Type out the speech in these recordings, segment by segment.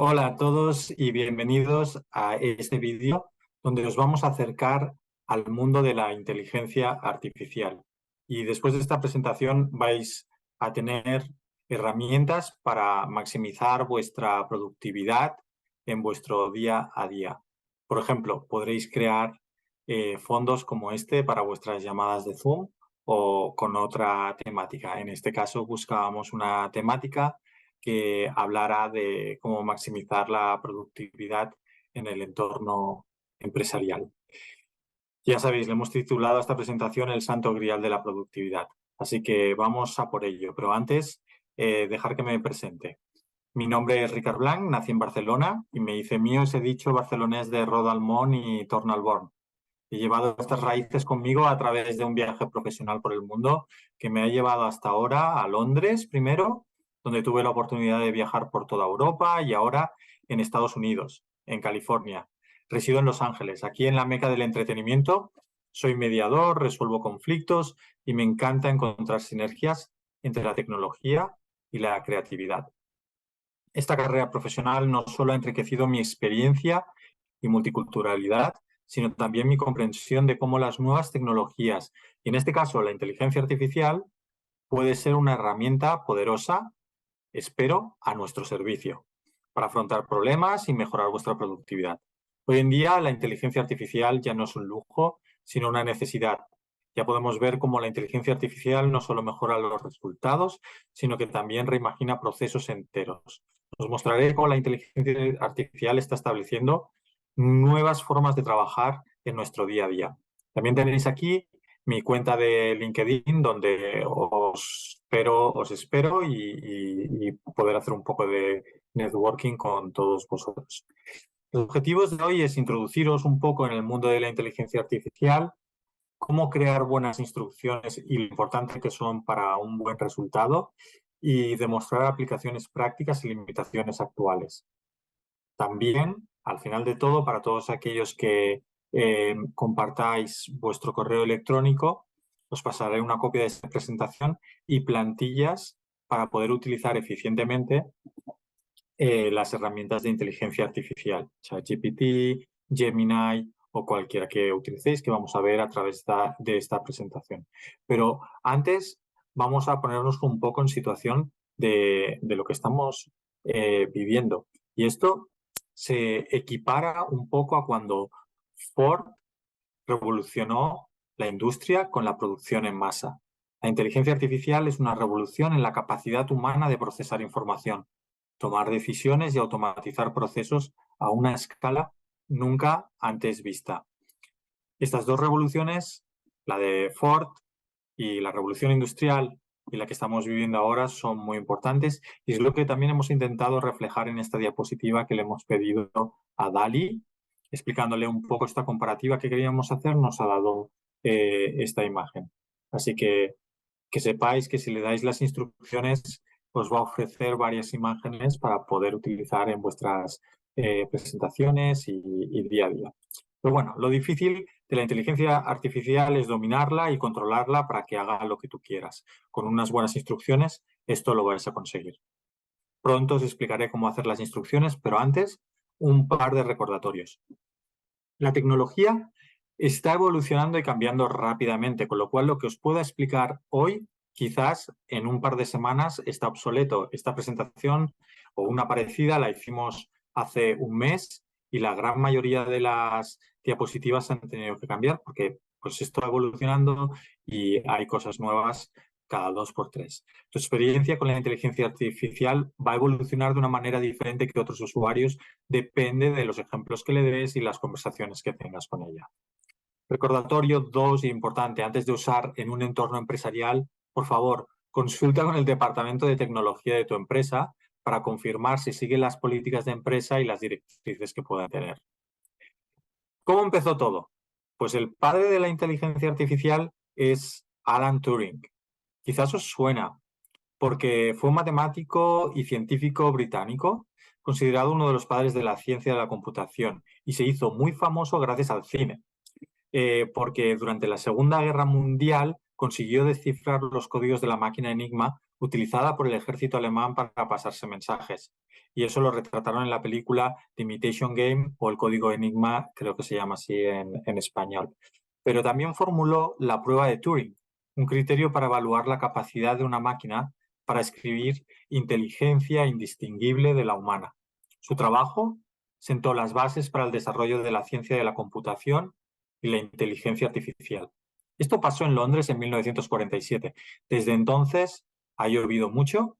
Hola a todos y bienvenidos a este vídeo donde os vamos a acercar al mundo de la inteligencia artificial. Y después de esta presentación vais a tener herramientas para maximizar vuestra productividad en vuestro día a día. Por ejemplo, podréis crear fondos como este para vuestras llamadas de Zoom o con otra temática. En este caso buscábamos una temática que hablara de cómo maximizar la productividad en el entorno empresarial. Ya sabéis, le hemos titulado a esta presentación El Santo Grial de la Productividad. Así que vamos a por ello. Pero antes, dejar que me presente. Mi nombre es Ricard Blanc, nací en Barcelona y me hice mío ese dicho barcelonés de Rodalmón y Tornalborn. He llevado estas raíces conmigo a través de un viaje profesional por el mundo que me ha llevado hasta ahora a Londres primero, donde tuve la oportunidad de viajar por toda Europa y ahora en Estados Unidos, en California. Resido en Los Ángeles, aquí en la meca del entretenimiento. Soy mediador, resuelvo conflictos y me encanta encontrar sinergias entre la tecnología y la creatividad. Esta carrera profesional no solo ha enriquecido mi experiencia y multiculturalidad, sino también mi comprensión de cómo las nuevas tecnologías, y en este caso la inteligencia artificial, puede ser una herramienta poderosa, espero, a nuestro servicio, para afrontar problemas y mejorar vuestra productividad. Hoy en día la inteligencia artificial ya no es un lujo, sino una necesidad. Ya podemos ver cómo la inteligencia artificial no solo mejora los resultados, sino que también reimagina procesos enteros. Os mostraré cómo la inteligencia artificial está estableciendo nuevas formas de trabajar en nuestro día a día. También tenéis aquí mi cuenta de LinkedIn, donde os espero y poder hacer un poco de networking con todos vosotros. Los objetivos de hoy es introduciros un poco en el mundo de la inteligencia artificial, cómo crear buenas instrucciones y lo importante que son para un buen resultado y demostrar aplicaciones prácticas y limitaciones actuales. También, al final de todo, para todos aquellos que compartáis vuestro correo electrónico, os pasaré una copia de esta presentación y plantillas para poder utilizar eficientemente las herramientas de inteligencia artificial, ChatGPT, Gemini o cualquiera que utilicéis, que vamos a ver a través de esta presentación. Pero antes vamos a ponernos un poco en situación de lo que estamos viviendo. Y esto se equipara un poco a cuando Ford revolucionó la industria con la producción en masa. La inteligencia artificial es una revolución en la capacidad humana de procesar información, tomar decisiones y automatizar procesos a una escala nunca antes vista. Estas dos revoluciones, la de Ford y la revolución industrial y la que estamos viviendo ahora, son muy importantes y es lo que también hemos intentado reflejar en esta diapositiva que le hemos pedido a DALL-E, explicándole un poco esta comparativa que queríamos hacer, nos ha dado esta imagen. Así que sepáis que si le dais las instrucciones os va a ofrecer varias imágenes para poder utilizar en vuestras presentaciones y día a día. Pero bueno, lo difícil de la inteligencia artificial es dominarla y controlarla para que haga lo que tú quieras. Con unas buenas instrucciones esto lo vais a conseguir. Pronto os explicaré cómo hacer las instrucciones, pero antes un par de recordatorios. La tecnología está evolucionando y cambiando rápidamente, con lo cual lo que os pueda explicar hoy, quizás en un par de semanas está obsoleto. Esta presentación o una parecida la hicimos hace un mes y la gran mayoría de las diapositivas han tenido que cambiar porque pues esto va evolucionando y hay cosas nuevas cada 2 por 3. Tu experiencia con la inteligencia artificial va a evolucionar de una manera diferente que otros usuarios, depende de los ejemplos que le des y las conversaciones que tengas con ella. Recordatorio 2 importante, antes de usar en un entorno empresarial, por favor, consulta con el departamento de tecnología de tu empresa para confirmar si sigue las políticas de empresa y las directrices que puedan tener. ¿Cómo empezó todo? Pues el padre de la inteligencia artificial es Alan Turing. Quizás os suena, porque fue un matemático y científico británico, considerado uno de los padres de la ciencia de la computación, y se hizo muy famoso gracias al cine, porque durante la Segunda Guerra Mundial consiguió descifrar los códigos de la máquina Enigma utilizada por el ejército alemán para pasarse mensajes. Y eso lo retrataron en la película The Imitation Game o El Código Enigma, creo que se llama así en español. Pero también formuló la prueba de Turing, un criterio para evaluar la capacidad de una máquina para escribir inteligencia indistinguible de la humana. Su trabajo sentó las bases para el desarrollo de la ciencia de la computación y la inteligencia artificial. Esto pasó en Londres en 1947. Desde entonces ha llovido mucho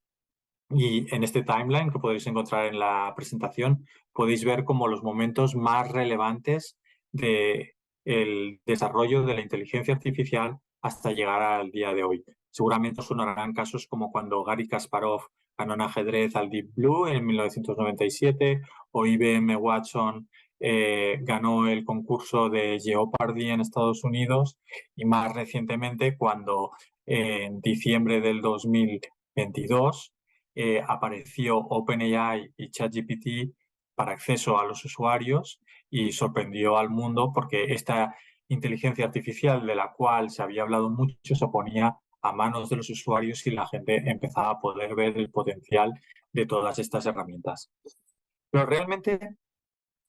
y en este timeline que podéis encontrar en la presentación podéis ver como los momentos más relevantes del desarrollo de la inteligencia artificial hasta llegar al día de hoy. Seguramente os sonarán casos como cuando Garry Kasparov ganó en ajedrez al Deep Blue en 1997 o IBM Watson ganó el concurso de Jeopardy en Estados Unidos y más recientemente cuando en diciembre del 2022 apareció OpenAI y ChatGPT para acceso a los usuarios y sorprendió al mundo porque esta inteligencia artificial de la cual se había hablado mucho se ponía a manos de los usuarios y la gente empezaba a poder ver el potencial de todas estas herramientas. Pero realmente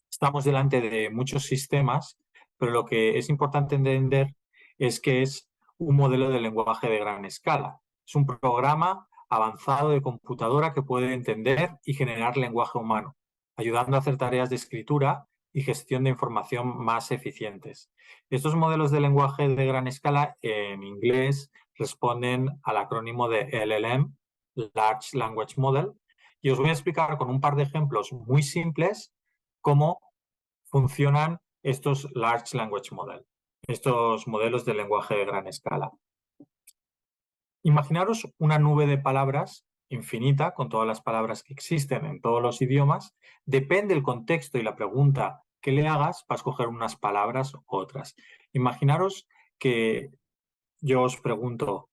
estamos delante de muchos sistemas, pero lo que es importante entender es que es un modelo de lenguaje de gran escala. Es un programa avanzado de computadora que puede entender y generar lenguaje humano, ayudando a hacer tareas de escritura y gestión de información más eficientes. Estos modelos de lenguaje de gran escala en inglés responden al acrónimo de LLM, Large Language Model, y os voy a explicar con un par de ejemplos muy simples cómo funcionan estos Large Language Model, estos modelos de lenguaje de gran escala. Imaginaros una nube de palabras infinita, con todas las palabras que existen en todos los idiomas. Depende del contexto y la pregunta que le hagas, vas a escoger unas palabras u otras. Imaginaros que yo os pregunto,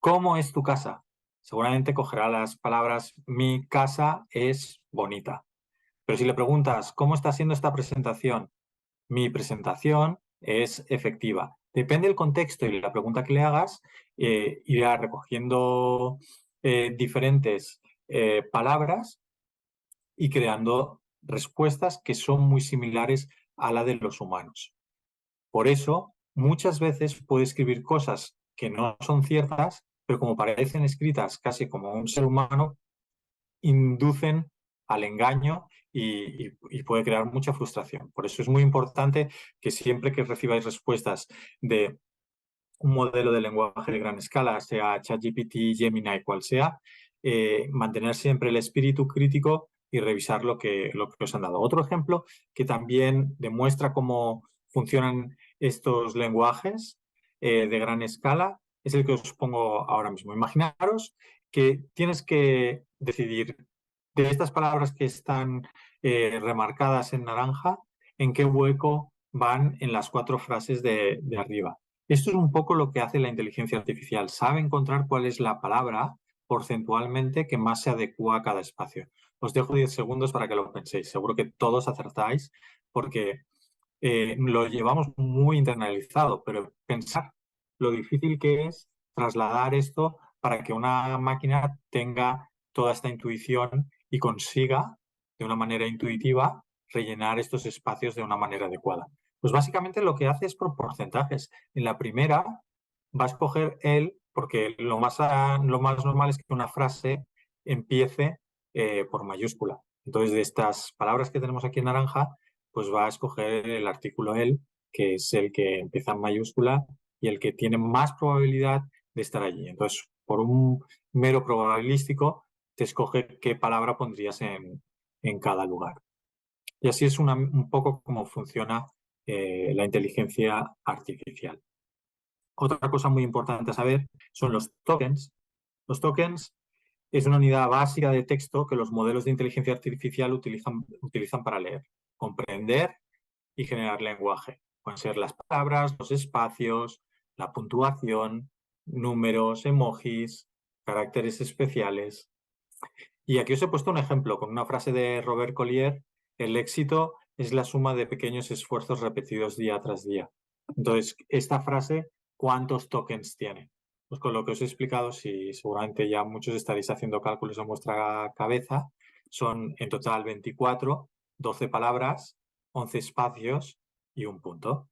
¿cómo es tu casa? Seguramente cogerá las palabras, mi casa es bonita. Pero si le preguntas, ¿cómo está siendo esta presentación? Mi presentación es efectiva. Depende del contexto y la pregunta que le hagas, irá recogiendo diferentes palabras y creando respuestas que son muy similares a la de los humanos. Por eso, muchas veces puede escribir cosas que no son ciertas, pero como parecen escritas casi como un ser humano, inducen al engaño y puede crear mucha frustración. Por eso es muy importante que siempre que recibáis respuestas de un modelo de lenguaje de gran escala, sea ChatGPT, Gemini, cual sea, mantener siempre el espíritu crítico y revisar lo que os han dado. Otro ejemplo que también demuestra cómo funcionan estos lenguajes de gran escala es el que os pongo ahora mismo. Imaginaros que tienes que decidir de estas palabras que están remarcadas en naranja, en qué hueco van en las 4 frases de arriba. Esto es un poco lo que hace la inteligencia artificial. Sabe encontrar cuál es la palabra porcentualmente que más se adecua a cada espacio. Os dejo 10 segundos para que lo penséis. Seguro que todos acertáis porque lo llevamos muy internalizado, pero pensar lo difícil que es trasladar esto para que una máquina tenga toda esta intuición y consiga de una manera intuitiva rellenar estos espacios de una manera adecuada. Pues básicamente lo que hace es por porcentajes. En la primera va a escoger él, porque lo más normal es que una frase empiece por mayúscula. Entonces, de estas palabras que tenemos aquí en naranja, pues va a escoger el artículo él, que es el que empieza en mayúscula y el que tiene más probabilidad de estar allí. Entonces, por un mero probabilístico, te escoge qué palabra pondrías en cada lugar. Y así es un poco cómo funciona la inteligencia artificial. Otra cosa muy importante a saber son los tokens. Los tokens es una unidad básica de texto que los modelos de inteligencia artificial utilizan para leer, comprender y generar lenguaje. Pueden ser las palabras, los espacios, la puntuación, números, emojis, caracteres especiales. Y aquí os he puesto un ejemplo con una frase de Robert Collier: el éxito es la suma de pequeños esfuerzos repetidos día tras día. Entonces, esta frase, ¿cuántos tokens tiene? pues con lo que os he explicado, si seguramente ya muchos estaréis haciendo cálculos en vuestra cabeza, son en total 24, 12 palabras, 11 espacios y un punto.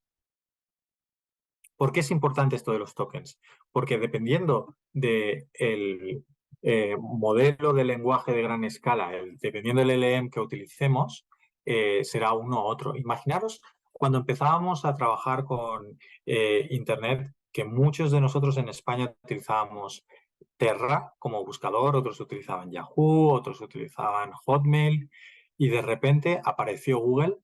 ¿Por qué es importante esto de los tokens? Porque dependiendo del modelo de lenguaje de gran escala, dependiendo del LLM que utilicemos, será uno u otro. Imaginaros cuando empezábamos a trabajar con Internet, que muchos de nosotros en España utilizábamos Terra como buscador, otros utilizaban Yahoo, otros utilizaban Hotmail, y de repente apareció Google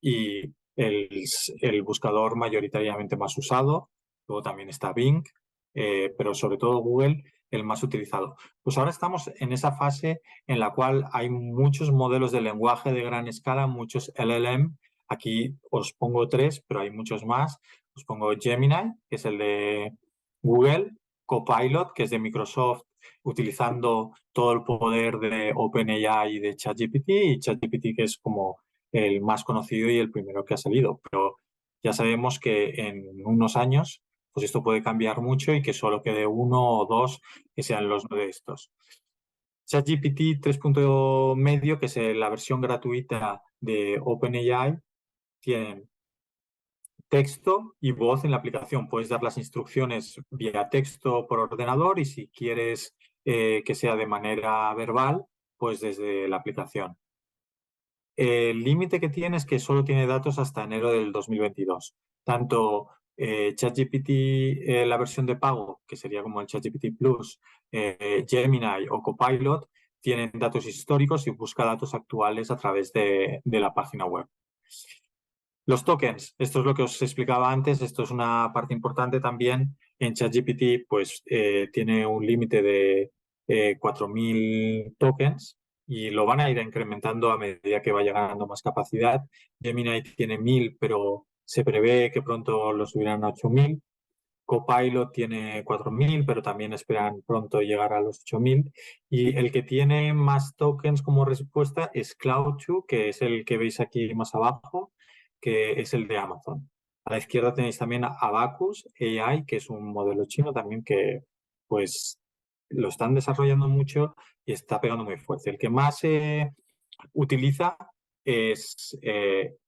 y el buscador mayoritariamente más usado. Luego también está Bing, pero sobre todo Google, el más utilizado. Pues ahora estamos en esa fase en la cual hay muchos modelos de lenguaje de gran escala, muchos LLM. Aquí os pongo 3, pero hay muchos más. Os pongo Gemini, que es el de Google, Copilot, que es de Microsoft, utilizando todo el poder de OpenAI y de ChatGPT, y ChatGPT, que es como el más conocido y el primero que ha salido. Pero ya sabemos que en unos años pues esto puede cambiar mucho y que solo quede uno o dos que sean los de estos. ChatGPT 3.0, que es la versión gratuita de OpenAI, tiene texto y voz en la aplicación. Puedes dar las instrucciones vía texto por ordenador, y si quieres que sea de manera verbal, pues desde la aplicación. El límite que tiene es que solo tiene datos hasta enero del 2022. Tanto ChatGPT, la versión de pago, que sería como el ChatGPT Plus, Gemini o Copilot, tienen datos históricos y busca datos actuales a través de la página web. Los tokens, esto es lo que os explicaba antes, esto es una parte importante también. En ChatGPT pues tiene un límite de 4.000 tokens, y lo van a ir incrementando a medida que vaya ganando más capacidad. Gemini tiene 1.000, pero se prevé que pronto lo subirán a 8.000. Copilot tiene 4.000, pero también esperan pronto llegar a los 8.000. Y el que tiene más tokens como respuesta es Cloud2, que es el que veis aquí más abajo, que es el de Amazon. A la izquierda tenéis también a Abacus AI, que es un modelo chino también que pues lo están desarrollando mucho y está pegando muy fuerte. El que más se utiliza es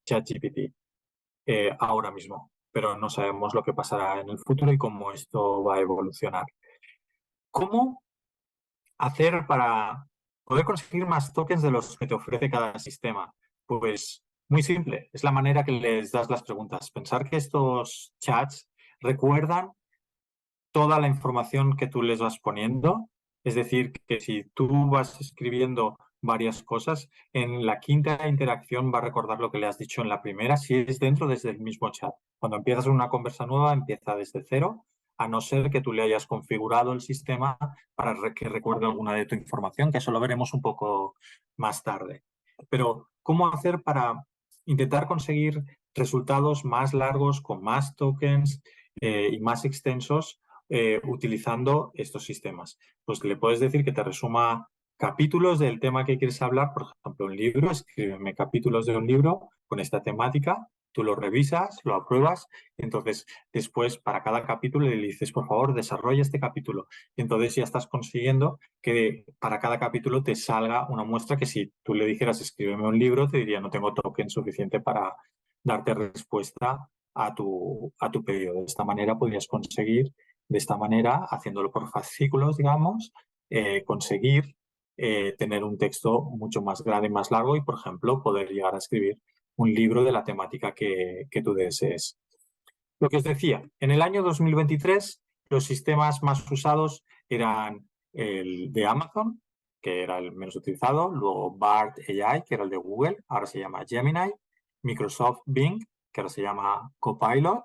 ChatGPT ahora mismo, pero no sabemos lo que pasará en el futuro y cómo esto va a evolucionar. ¿Cómo hacer para poder conseguir más tokens de los que te ofrece cada sistema? Pues muy simple, es la manera que les das las preguntas. Pensar que estos chats recuerdan toda la información que tú les vas poniendo. Es decir, que si tú vas escribiendo varias cosas, en la quinta interacción va a recordar lo que le has dicho en la primera, si es dentro desde el mismo chat. Cuando empiezas una conversa nueva, empieza desde cero, a no ser que tú le hayas configurado el sistema para que recuerde alguna de tu información, que eso lo veremos un poco más tarde. Pero, ¿cómo hacer para intentar conseguir resultados más largos, con más tokens y más extensos, utilizando estos sistemas? Pues le puedes decir que te resuma capítulos del tema que quieres hablar. Por ejemplo, un libro, escríbeme capítulos de un libro con esta temática, tú lo revisas, lo apruebas, y entonces después para cada capítulo le dices, por favor, desarrolla este capítulo. Y entonces ya estás consiguiendo que para cada capítulo te salga una muestra que, si tú le dijeras escríbeme un libro, te diría no tengo token suficiente para darte respuesta a tu pedido. De esta manera podrías conseguir, de esta manera, haciéndolo por fascículos, digamos, conseguir tener un texto mucho más grande y más largo, y, por ejemplo, poder llegar a escribir un libro de la temática que tú desees. Lo que os decía, en el año 2023 los sistemas más usados eran el de Amazon, que era el menos utilizado, luego BART AI, que era el de Google, ahora se llama Gemini, Microsoft Bing, que ahora se llama Copilot,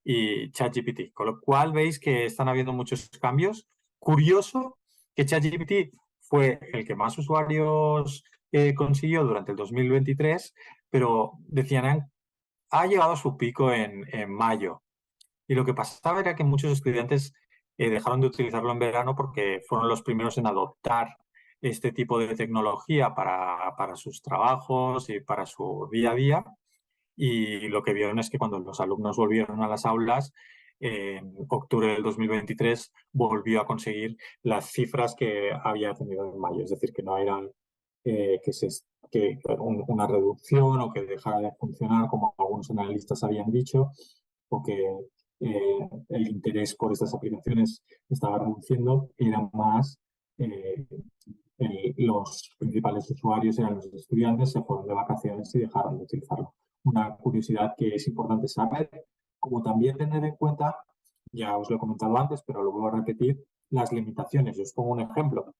y ChatGPT, con lo cual veis que están habiendo muchos cambios. Curioso que ChatGPT fue el que más usuarios consiguió durante el 2023, pero decían, ha llegado a su pico en mayo. Y lo que pasaba era que muchos estudiantes dejaron de utilizarlo en verano porque fueron los primeros en adoptar este tipo de tecnología para sus trabajos y para su día a día. Y lo que vieron es que cuando los alumnos volvieron a las aulas, en octubre del 2023 volvió a conseguir las cifras que había tenido en mayo. Es decir, que no eran una reducción o que dejara de funcionar, como algunos analistas habían dicho, o que el interés por estas aplicaciones estaba reduciendo, era más los principales usuarios eran los estudiantes, se fueron de vacaciones y dejaron de utilizarlo. Una curiosidad que es importante saber, como también tener en cuenta, ya os lo he comentado antes, pero lo vuelvo a repetir, las limitaciones. Yo os pongo un ejemplo.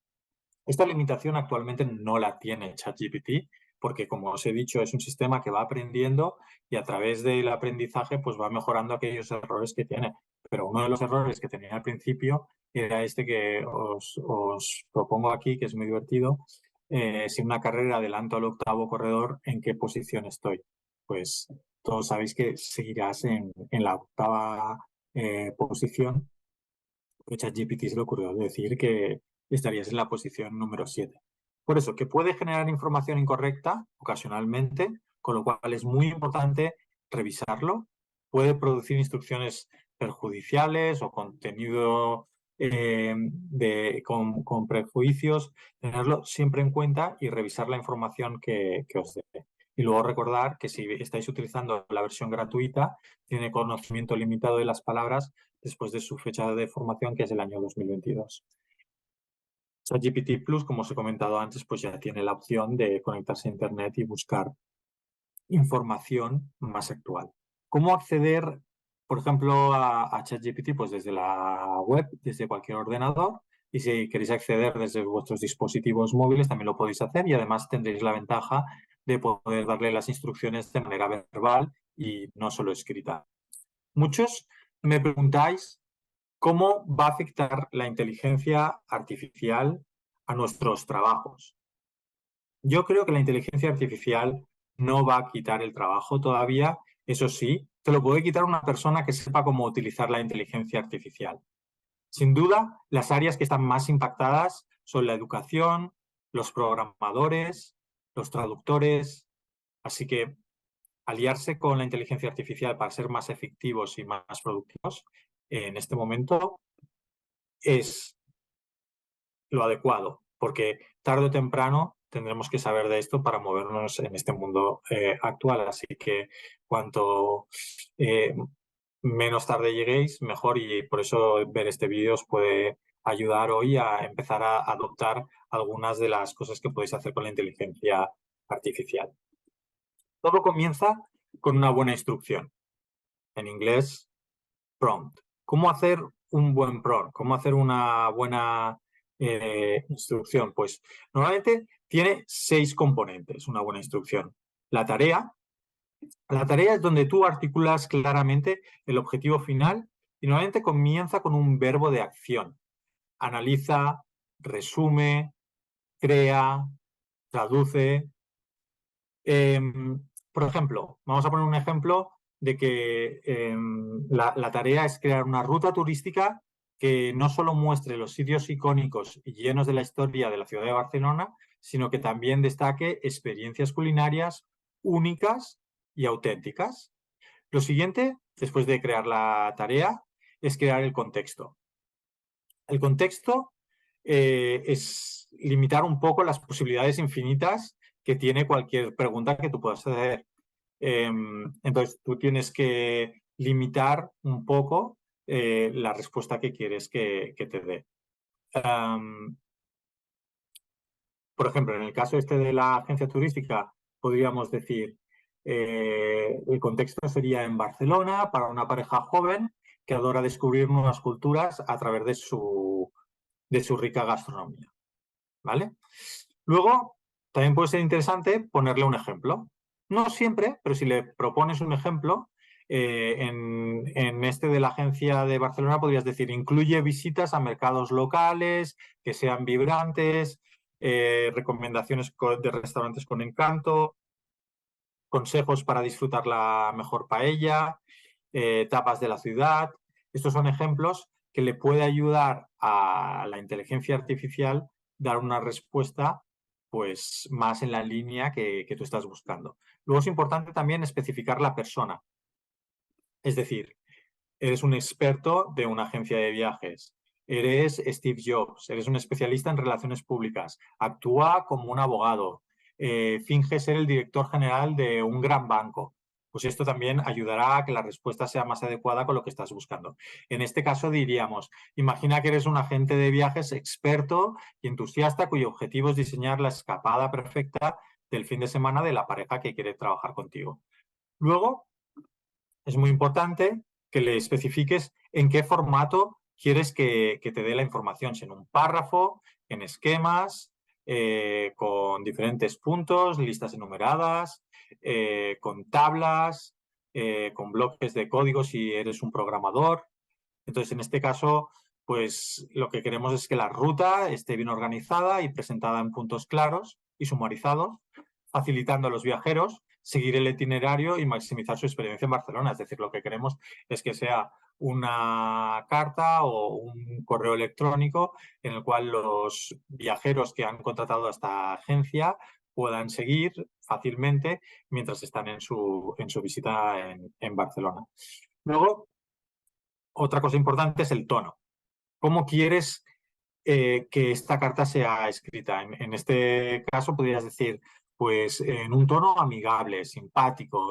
Esta limitación actualmente no la tiene ChatGPT porque, como os he dicho, es un sistema que va aprendiendo y a través del aprendizaje pues va mejorando aquellos errores que tiene. Pero uno de los errores que tenía al principio era este que os propongo aquí, que es muy divertido. Si en una carrera adelanto al octavo corredor, ¿en qué posición estoy? Pues todos sabéis que seguirás en la octava posición. Pues ChatGPT se le ocurrió decir que estarías en la posición número 7. Por eso, que puede generar información incorrecta ocasionalmente, con lo cual es muy importante revisarlo. Puede producir instrucciones perjudiciales o contenido con prejuicios. Tenerlo siempre en cuenta y revisar la información que os dé. Y luego recordar que si estáis utilizando la versión gratuita, tiene conocimiento limitado de las palabras después de su fecha de formación, que es el año 2022. ChatGPT Plus, como os he comentado antes, pues ya tiene la opción de conectarse a Internet y buscar información más actual. ¿Cómo acceder, por ejemplo, a ChatGPT? Pues desde la web, desde cualquier ordenador. Y si queréis acceder desde vuestros dispositivos móviles, también lo podéis hacer. Y además tendréis la ventaja de poder darle las instrucciones de manera verbal y no solo escrita. Muchos me preguntáis cómo va a afectar la inteligencia artificial a nuestros trabajos. Yo creo que la inteligencia artificial no va a quitar el trabajo todavía. Eso sí, te lo puede quitar una persona que sepa cómo utilizar la inteligencia artificial. Sin duda, las áreas que están más impactadas son la educación, los programadores, los traductores. Así que aliarse con la inteligencia artificial para ser más efectivos y más productivos en este momento es lo adecuado, porque tarde o temprano tendremos que saber de esto para movernos en este mundo actual. Así que cuanto menos tarde lleguéis, mejor, y por eso ver este vídeo os puede ayudar hoy a empezar a adoptar algunas de las cosas que podéis hacer con la inteligencia artificial. Todo comienza con una buena instrucción. En inglés, prompt. ¿Cómo hacer un buen prompt? ¿Cómo hacer una buena instrucción? Pues normalmente tiene 6 componentes, una buena instrucción. La tarea es donde tú articulas claramente el objetivo final y normalmente comienza con un verbo de acción. Analiza, resume, crea, traduce. Por ejemplo, vamos a poner un ejemplo de que la tarea es crear una ruta turística que no solo muestre los sitios icónicos y llenos de la historia de la ciudad de Barcelona, sino que también destaque experiencias culinarias únicas y auténticas. Lo siguiente, después de crear la tarea, es crear el contexto. El contexto es limitar un poco las posibilidades infinitas que tiene cualquier pregunta que tú puedas hacer. Entonces, tú tienes que limitar un poco la respuesta que quieres que te dé. Por ejemplo, en el caso este de la agencia turística, podríamos decir, el contexto sería en Barcelona para una pareja joven que adora descubrir nuevas culturas a través de su rica gastronomía. ¿Vale? Luego, también puede ser interesante ponerle un ejemplo. No siempre, pero si le propones un ejemplo, en este de la agencia de Barcelona podrías decir, incluye visitas a mercados locales, que sean vibrantes, recomendaciones de restaurantes con encanto, consejos para disfrutar la mejor paella, tapas de la ciudad. Estos son ejemplos que le puede ayudar a la inteligencia artificial dar una respuesta pues más en la línea que tú estás buscando. Luego es importante también especificar la persona. Es decir, eres un experto de una agencia de viajes, eres Steve Jobs, eres un especialista en relaciones públicas, actúa como un abogado, finge ser el director general de un gran banco. Pues esto también ayudará a que la respuesta sea más adecuada con lo que estás buscando. En este caso diríamos, imagina que eres un agente de viajes experto y entusiasta cuyo objetivo es diseñar la escapada perfecta del fin de semana de la pareja que quiere trabajar contigo. Luego, es muy importante que le especifiques en qué formato quieres que te dé la información, si en un párrafo, en esquemas, con diferentes puntos, listas enumeradas, con tablas, con bloques de código si eres un programador. Entonces, en este caso, pues lo que queremos es que la ruta esté bien organizada y presentada en puntos claros y sumarizados, facilitando a los viajeros seguir el itinerario y maximizar su experiencia en Barcelona. Es decir, lo que queremos es que sea una carta o un correo electrónico en el cual los viajeros que han contratado a esta agencia puedan seguir fácilmente mientras están en su visita en Barcelona. Luego, otra cosa importante es el tono. ¿Cómo quieres que esta carta sea escrita? En este caso podrías decir, pues en un tono amigable, simpático,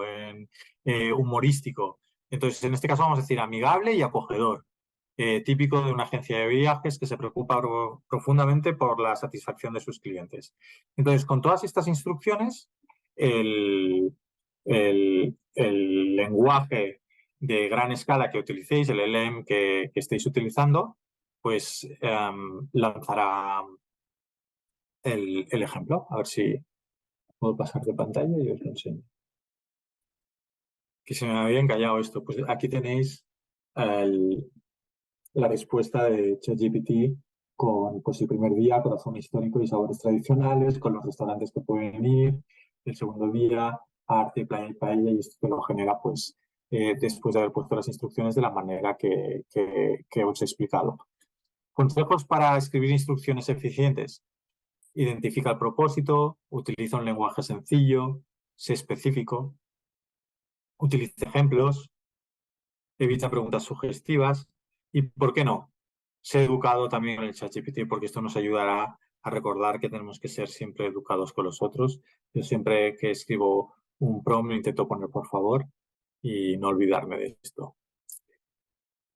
humorístico. Entonces, en este caso vamos a decir amigable y acogedor, típico de una agencia de viajes que se preocupa profundamente por la satisfacción de sus clientes. Entonces, con todas estas instrucciones, el, el lenguaje de gran escala que utilicéis, el LM que estéis utilizando, pues lanzará el ejemplo. A ver si puedo pasar de pantalla y os lo enseño. Que se me había encallado esto. Pues aquí tenéis el, la respuesta de ChatGPT con pues, el primer día, corazón histórico y sabores tradicionales, con los restaurantes que pueden ir, el segundo día, arte, playa y paella, y esto te lo genera pues después de haber puesto las instrucciones de la manera que os he explicado. Consejos para escribir instrucciones eficientes. Identifica el propósito, utiliza un lenguaje sencillo, sé específico, utiliza ejemplos, evita preguntas sugestivas y, ¿por qué no? Sé educado también con el ChatGPT porque esto nos ayudará a recordar que tenemos que ser siempre educados con los otros. Yo siempre que escribo un prompt intento poner por favor y no olvidarme de esto.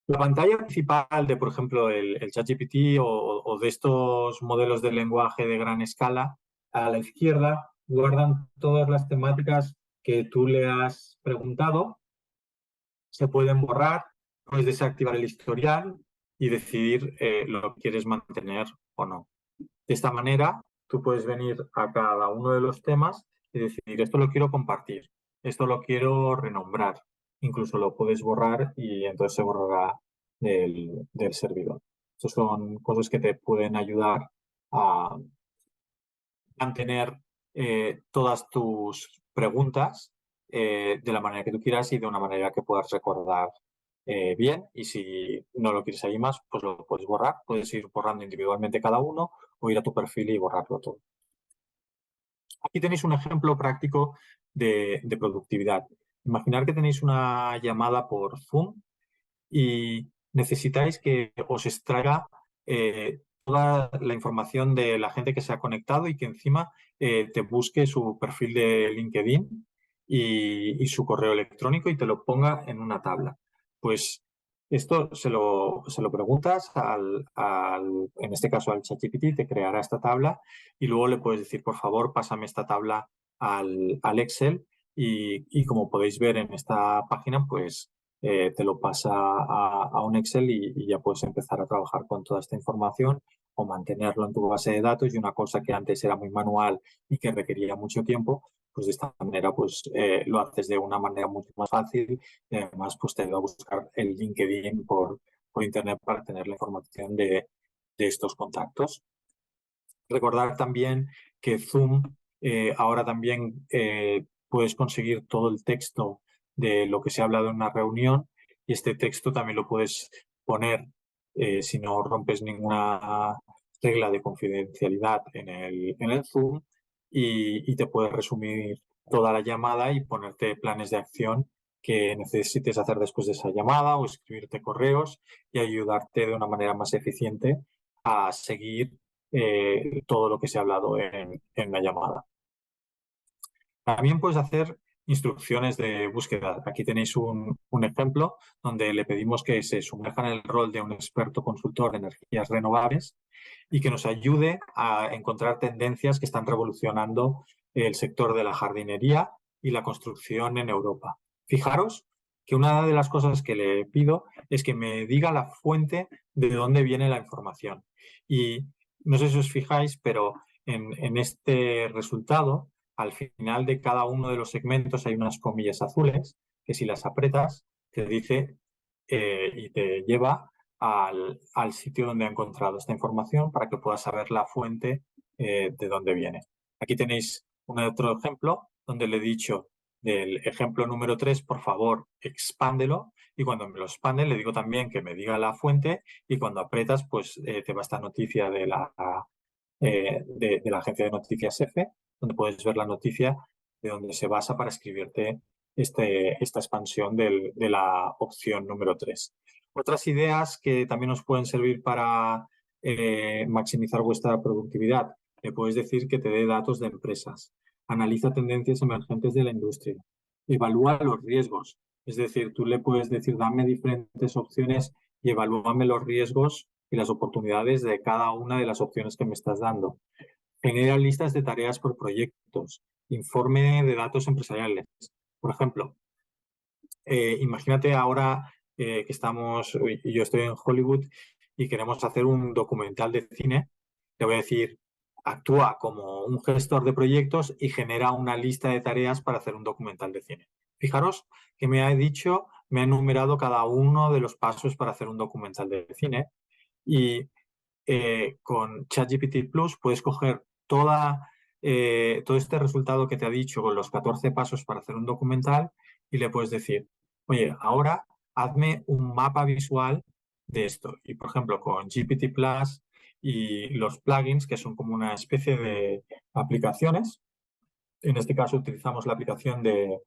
La pantalla principal de, por ejemplo, el ChatGPT o de estos modelos de lenguaje de gran escala, a la izquierda guardan todas las temáticas que tú le has preguntado, se pueden borrar, puedes desactivar el historial y decidir lo que quieres mantener o no. De esta manera, tú puedes venir a cada uno de los temas y decidir, esto lo quiero compartir, esto lo quiero renombrar, incluso lo puedes borrar y entonces se borrará del servidor. Estas son cosas que te pueden ayudar a mantener todas tus preguntas de la manera que tú quieras y de una manera que puedas recordar bien. Y si no lo quieres ahí más, pues lo puedes borrar. Puedes ir borrando individualmente cada uno o ir a tu perfil y borrarlo todo. Aquí tenéis un ejemplo práctico de productividad. Imaginar que tenéis una llamada por Zoom y necesitáis que os extraiga toda la información de la gente que se ha conectado y que encima te busque su perfil de LinkedIn y su correo electrónico y te lo ponga en una tabla. Pues esto se lo preguntas en este caso al ChatGPT, te creará esta tabla y luego le puedes decir, por favor, pásame esta tabla al Excel y como podéis ver en esta página, pues te lo pasa a un Excel y ya puedes empezar a trabajar con toda esta información o mantenerlo en tu base de datos y una cosa que antes era muy manual y que requería mucho tiempo, pues de esta manera pues lo haces de una manera mucho más fácil y además pues te va a buscar el LinkedIn por internet para tener la información de estos contactos. Recordar también que Zoom ahora también puedes conseguir todo el texto de lo que se ha hablado en una reunión y este texto también lo puedes poner si no rompes ninguna regla de confidencialidad en el Zoom y te puedes resumir toda la llamada y ponerte planes de acción que necesites hacer después de esa llamada o escribirte correos y ayudarte de una manera más eficiente a seguir todo lo que se ha hablado en la llamada. También puedes hacer instrucciones de búsqueda. Aquí tenéis un ejemplo donde le pedimos que se sumerja en el rol de un experto consultor de energías renovables y que nos ayude a encontrar tendencias que están revolucionando el sector de la jardinería y la construcción en Europa. Fijaros que una de las cosas que le pido es que me diga la fuente de dónde viene la información. Y no sé si os fijáis, pero en este resultado, al final de cada uno de los segmentos hay unas comillas azules que si las apretas te dice y te lleva al sitio donde ha encontrado esta información para que puedas saber la fuente de dónde viene. Aquí tenéis un otro ejemplo donde le he dicho del ejemplo número 3, por favor, expándelo. Y cuando me lo expande, le digo también que me diga la fuente y cuando apretas, pues te va esta noticia de la agencia de noticias EFE, donde puedes ver la noticia de donde se basa para escribirte esta expansión de la opción número 3. Otras ideas que también os pueden servir para maximizar vuestra productividad. Le puedes decir que te dé datos de empresas. Analiza tendencias emergentes de la industria. Evalúa los riesgos. Es decir, tú le puedes decir, dame diferentes opciones y evalúame los riesgos y las oportunidades de cada una de las opciones que me estás dando. Genera listas de tareas por proyectos. Informe de datos empresariales. Por ejemplo, imagínate ahora que yo estoy en Hollywood y queremos hacer un documental de cine. Le voy a decir, actúa como un gestor de proyectos y genera una lista de tareas para hacer un documental de cine. Fijaros que me ha dicho, me ha enumerado cada uno de los pasos para hacer un documental de cine y con ChatGPT Plus puedes coger todo este resultado que te ha dicho con los 14 pasos para hacer un documental y le puedes decir, oye, ahora hazme un mapa visual de esto. Y, por ejemplo, con GPT Plus y los plugins, que son como una especie de aplicaciones, en este caso utilizamos la aplicación de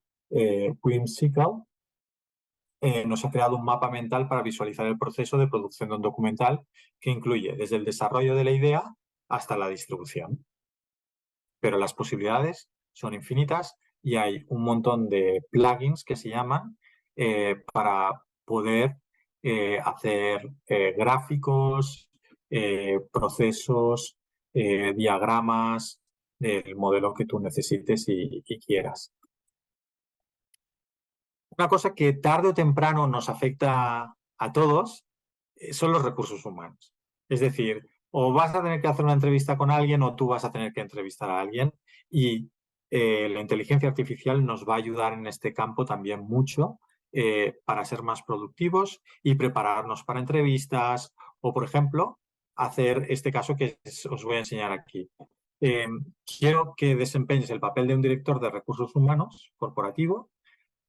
Whimsical, nos ha creado un mapa mental para visualizar el proceso de producción de un documental que incluye desde el desarrollo de la idea hasta la distribución. Pero las posibilidades son infinitas y hay un montón de plugins que se llaman para poder hacer gráficos, procesos, diagramas del modelo que tú necesites y quieras. Una cosa que tarde o temprano nos afecta a todos son los recursos humanos. Es decir, o vas a tener que hacer una entrevista con alguien o tú vas a tener que entrevistar a alguien y la inteligencia artificial nos va a ayudar en este campo también mucho para ser más productivos y prepararnos para entrevistas o, por ejemplo, hacer este caso que os voy a enseñar aquí. Quiero que desempeñes el papel de un director de recursos humanos corporativo.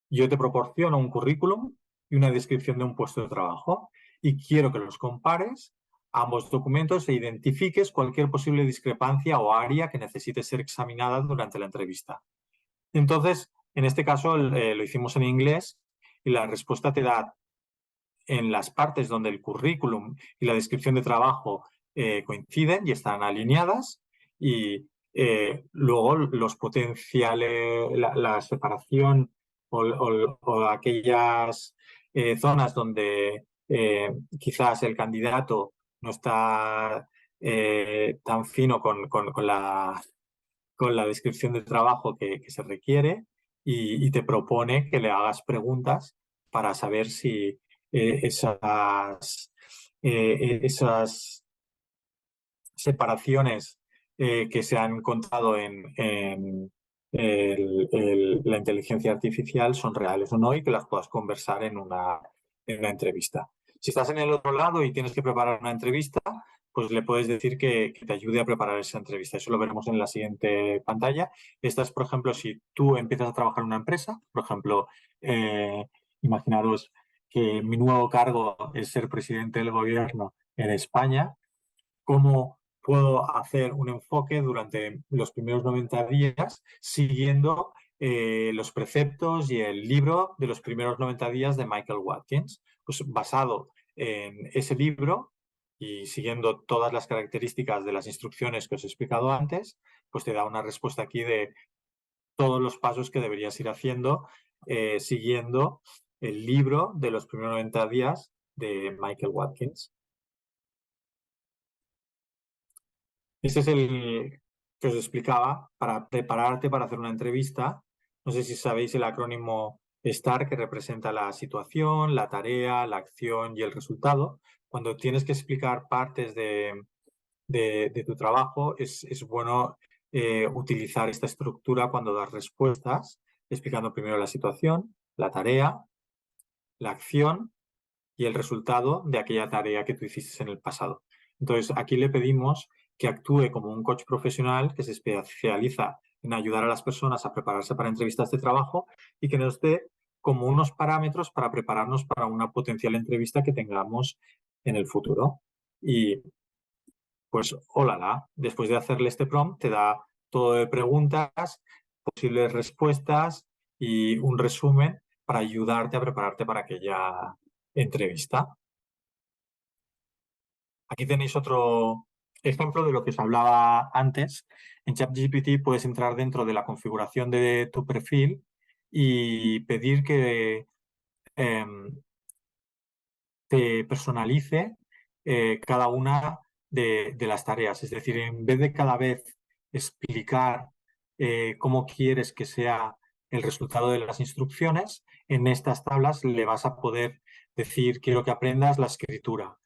Yo te proporciono un currículum y una descripción de un puesto de trabajo y quiero que los compares ambos documentos e identifiques cualquier posible discrepancia o área que necesite ser examinada durante la entrevista. Entonces, en este caso lo hicimos en inglés y la respuesta te da en las partes donde el currículum y la descripción de trabajo coinciden y están alineadas y luego los potenciales, la separación o aquellas zonas donde quizás el candidato no está tan fino con la descripción de trabajo que se requiere y te propone que le hagas preguntas para saber si esas separaciones que se han contado en la inteligencia artificial son reales o no y que las puedas conversar en una entrevista. Si estás en el otro lado y tienes que preparar una entrevista, pues le puedes decir que te ayude a preparar esa entrevista. Eso lo veremos en la siguiente pantalla. Esta es, por ejemplo, si tú empiezas a trabajar en una empresa, por ejemplo, imaginaros que mi nuevo cargo es ser presidente del gobierno en España. ¿Cómo puedo hacer un enfoque durante los primeros 90 días siguiendo los preceptos y el libro de los primeros 90 días de Michael Watkins. Pues basado en ese libro y siguiendo todas las características de las instrucciones que os he explicado antes, pues te da una respuesta aquí de todos los pasos que deberías ir haciendo siguiendo el libro de los primeros 90 días de Michael Watkins. Este es el que os explicaba para prepararte para hacer una entrevista. No sé si sabéis el acrónimo STAR, que representa la situación, la tarea, la acción y el resultado. Cuando tienes que explicar partes de tu trabajo, es bueno utilizar esta estructura cuando das respuestas, explicando primero la situación, la tarea, la acción y el resultado de aquella tarea que tú hiciste en el pasado. Entonces, aquí le pedimos que actúe como un coach profesional que se especializa en ayudar a las personas a prepararse para entrevistas de trabajo y que nos dé como unos parámetros para prepararnos para una potencial entrevista que tengamos en el futuro. Y pues, hola, después de hacerle este prompt, te da todo de preguntas, posibles respuestas y un resumen para ayudarte a prepararte para aquella entrevista. Aquí tenéis otro ejemplo de lo que os hablaba antes. En ChatGPT puedes entrar dentro de la configuración de tu perfil y pedir que te personalice cada una de las tareas. Es decir, en vez de cada vez explicar cómo quieres que sea el resultado de las instrucciones, en estas tablas le vas a poder decir, quiero que aprendas la escritura,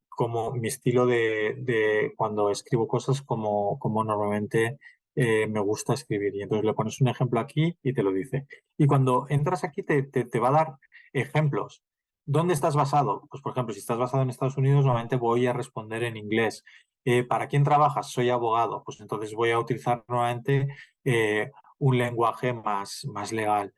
como mi estilo de cuando escribo cosas como normalmente me gusta escribir. Y entonces le pones un ejemplo aquí y te lo dice. Y cuando entras aquí te va a dar ejemplos. ¿Dónde estás basado? Pues, por ejemplo, si estás basado en Estados Unidos, normalmente voy a responder en inglés. ¿Para quién trabajas? Soy abogado. Pues entonces voy a utilizar nuevamente un lenguaje más legal.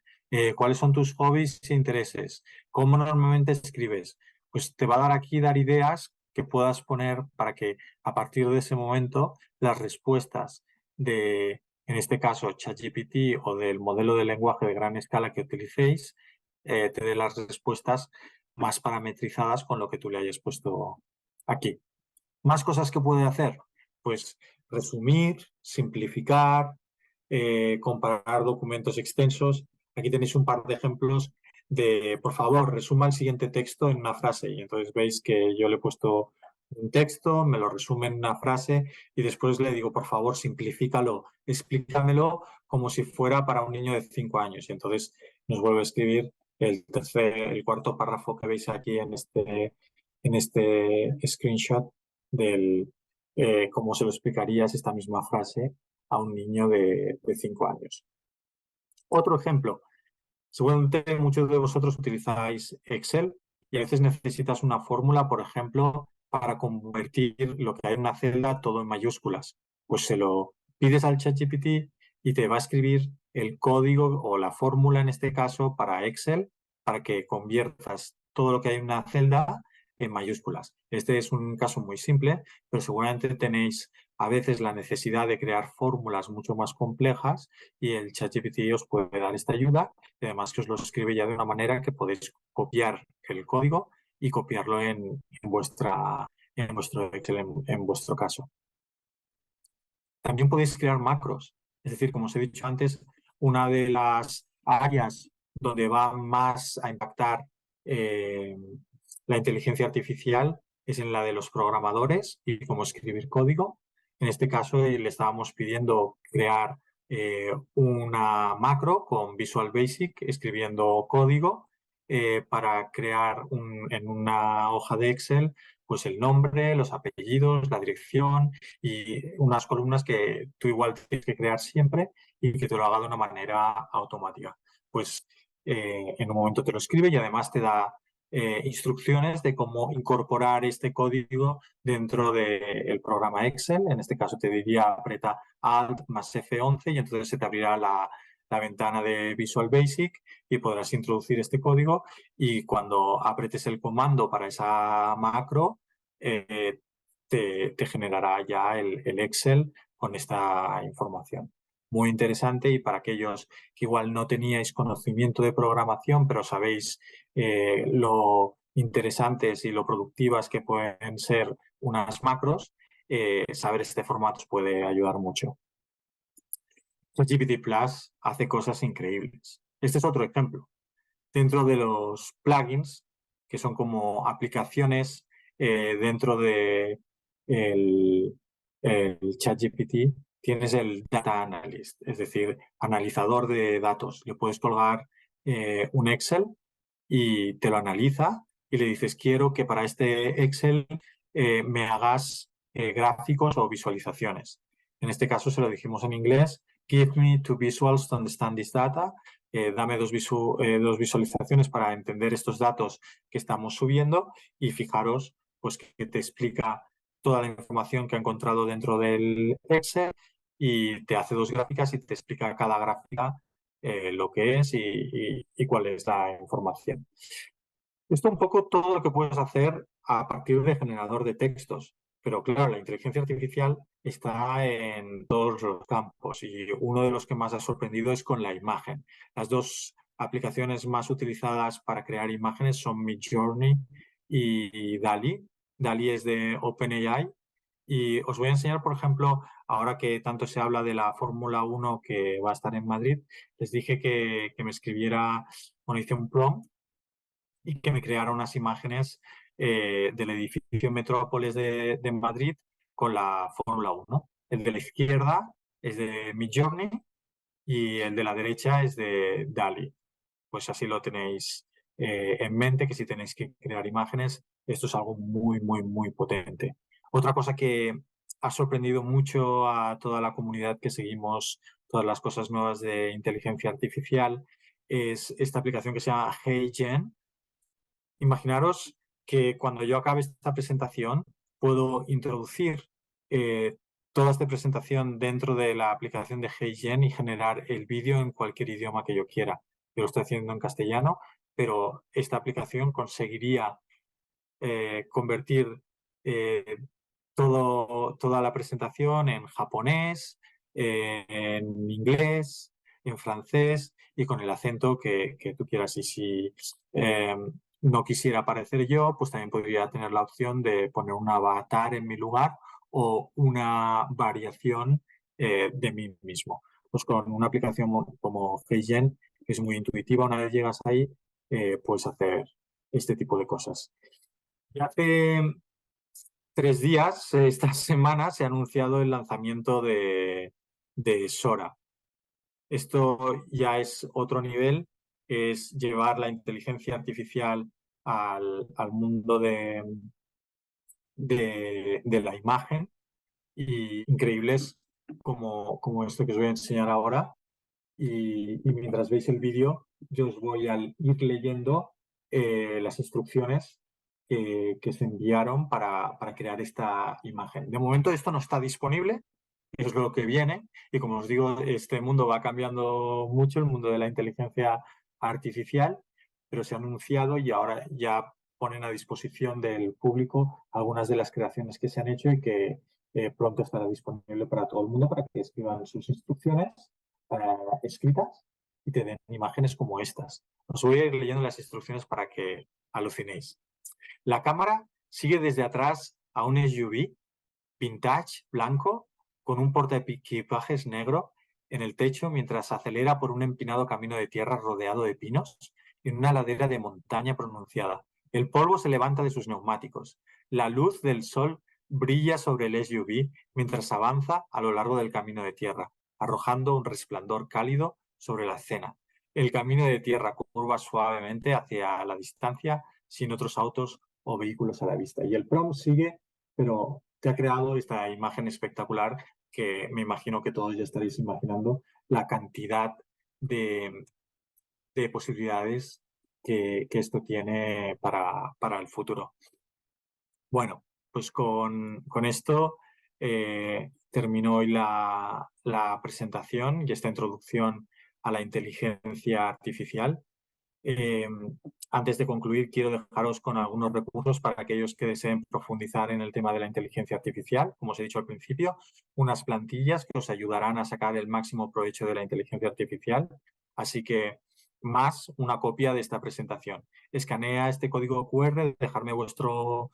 ¿Cuáles son tus hobbies e intereses? ¿Cómo normalmente escribes? Pues te va a dar aquí dar ideas que puedas poner para que a partir de ese momento las respuestas en este caso, ChatGPT o del modelo de lenguaje de gran escala que utilicéis, te dé las respuestas más parametrizadas con lo que tú le hayas puesto aquí. ¿Más cosas que puede hacer? Pues resumir, simplificar, comparar documentos extensos. Aquí tenéis un par de ejemplos de, por favor, resuma el siguiente texto en una frase. Y entonces veis que yo le he puesto un texto, me lo resume en una frase y después le digo, por favor, simplifícalo, explícamelo como si fuera para un niño de 5 años. Y entonces nos vuelve a escribir el cuarto párrafo que veis aquí en este screenshot del cómo se lo explicarías esta misma frase a un niño de 5 años. Otro ejemplo. Seguramente muchos de vosotros utilizáis Excel y a veces necesitas una fórmula, por ejemplo, para convertir lo que hay en una celda todo en mayúsculas. Pues se lo pides al ChatGPT y te va a escribir el código o la fórmula, en este caso, para Excel, para que conviertas todo lo que hay en una celda en mayúsculas. Este es un caso muy simple, pero seguramente tenéis a veces la necesidad de crear fórmulas mucho más complejas y el ChatGPT os puede dar esta ayuda y además que os lo escribe ya de una manera que podéis copiar el código y copiarlo en vuestro Excel, en vuestro caso. También podéis crear macros. Es decir, como os he dicho antes, una de las áreas donde va más a impactar la inteligencia artificial es en la de los programadores y cómo escribir código. En este caso, le estábamos pidiendo crear una macro con Visual Basic, escribiendo código para crear en una hoja de Excel pues el nombre, los apellidos, la dirección y unas columnas que tú igual tienes que crear siempre y que te lo haga de una manera automática. Pues en un momento te lo escribe y además te da instrucciones de cómo incorporar este código dentro del programa Excel. En este caso te diría aprieta Alt más F11 y entonces se te abrirá la ventana de Visual Basic y podrás introducir este código y cuando apretes el comando para esa macro te generará ya el Excel con esta información. muy interesante, y para aquellos que igual no teníais conocimiento de programación, pero sabéis lo interesantes y lo productivas que pueden ser unas macros, saber este formato os puede ayudar mucho. ChatGPT Plus hace cosas increíbles. Este es otro ejemplo. Dentro de los plugins, que son como aplicaciones dentro de el ChatGPT, tienes el Data Analyst, es decir, analizador de datos. Le puedes colgar un Excel y te lo analiza y le dices, quiero que para este Excel me hagas gráficos o visualizaciones. En este caso se lo dijimos en inglés, give me two visuals to understand this data. Dame dos visualizaciones para entender estos datos que estamos subiendo, y fijaros pues que te explica toda la información que ha encontrado dentro del Excel, y te hace dos gráficas y te explica cada gráfica lo que es y cuál es la información. Esto un poco todo lo que puedes hacer a partir de generador de textos, pero claro, la inteligencia artificial está en todos los campos, y uno de los que más ha sorprendido es con la imagen. Las dos aplicaciones más utilizadas para crear imágenes son Midjourney y DALL-E. DALL-E es de OpenAI, y os voy a enseñar, por ejemplo, ahora que tanto se habla de la Fórmula 1 que va a estar en Madrid, les dije que me escribiera, bueno, hice un prompt y que me creara unas imágenes del edificio Metrópolis de Madrid con la Fórmula 1. El de la izquierda es de Midjourney y el de la derecha es de DALL-E. Pues así lo tenéis en mente, que si tenéis que crear imágenes, esto es algo muy, muy, muy potente. Otra cosa que ha sorprendido mucho a toda la comunidad que seguimos todas las cosas nuevas de inteligencia artificial es esta aplicación que se llama HeyGen. Imaginaros que cuando yo acabe esta presentación puedo introducir eh, toda esta presentación dentro de la aplicación de HeyGen y generar el vídeo en cualquier idioma que yo quiera. Yo lo estoy haciendo en castellano, pero esta aplicación conseguiría convertir eh, toda la presentación en japonés, en inglés, en francés y con el acento que tú quieras. Y si eh, no quisiera aparecer yo, pues también podría tener la opción de poner un avatar en mi lugar o una variación de mí mismo. Pues con una aplicación como HeyGen, que es muy intuitiva, una vez llegas ahí, puedes hacer este tipo de cosas. Y hace 3 días, esta semana, se ha anunciado el lanzamiento de Sora. Esto ya es otro nivel, es llevar la inteligencia artificial al mundo de la imagen, y increíbles como esto que os voy a enseñar ahora. Y mientras veis el vídeo, yo os voy a ir leyendo las instrucciones que se enviaron para crear esta imagen. De momento esto no está disponible, es lo que viene, y como os digo, este mundo va cambiando mucho, el mundo de la inteligencia artificial, pero se ha anunciado y ahora ya ponen a disposición del público algunas de las creaciones que se han hecho, y que pronto estará disponible para todo el mundo para que escriban sus instrucciones escritas y te den imágenes como estas. Os voy a ir leyendo las instrucciones para que alucinéis. La cámara sigue desde atrás a un SUV vintage blanco con un portaequipajes negro en el techo mientras acelera por un empinado camino de tierra rodeado de pinos en una ladera de montaña pronunciada. El polvo se levanta de sus neumáticos. La luz del sol brilla sobre el SUV mientras avanza a lo largo del camino de tierra, arrojando un resplandor cálido sobre la escena. El camino de tierra curva suavemente hacia la distancia sin otros autos o vehículos a la vista. Y el prom sigue, pero te ha creado esta imagen espectacular que me imagino que todos ya estaréis imaginando la cantidad de, de posibilidades que esto tiene para el futuro. Bueno, pues con esto termino hoy la presentación y esta introducción a la inteligencia artificial. Eh, Antes de concluir, quiero dejaros con algunos recursos para aquellos que deseen profundizar en el tema de la inteligencia artificial. Como os he dicho al principio, unas plantillas que os ayudarán a sacar el máximo provecho de la inteligencia artificial. Así que, más una copia de esta presentación. Escanea este código QR, dejarme vuestro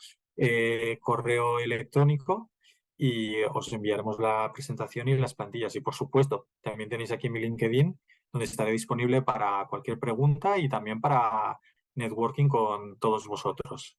correo electrónico y os enviaremos la presentación y las plantillas. Y por supuesto, también tenéis aquí mi LinkedIn, donde estaré disponible para cualquier pregunta y también para networking con todos vosotros.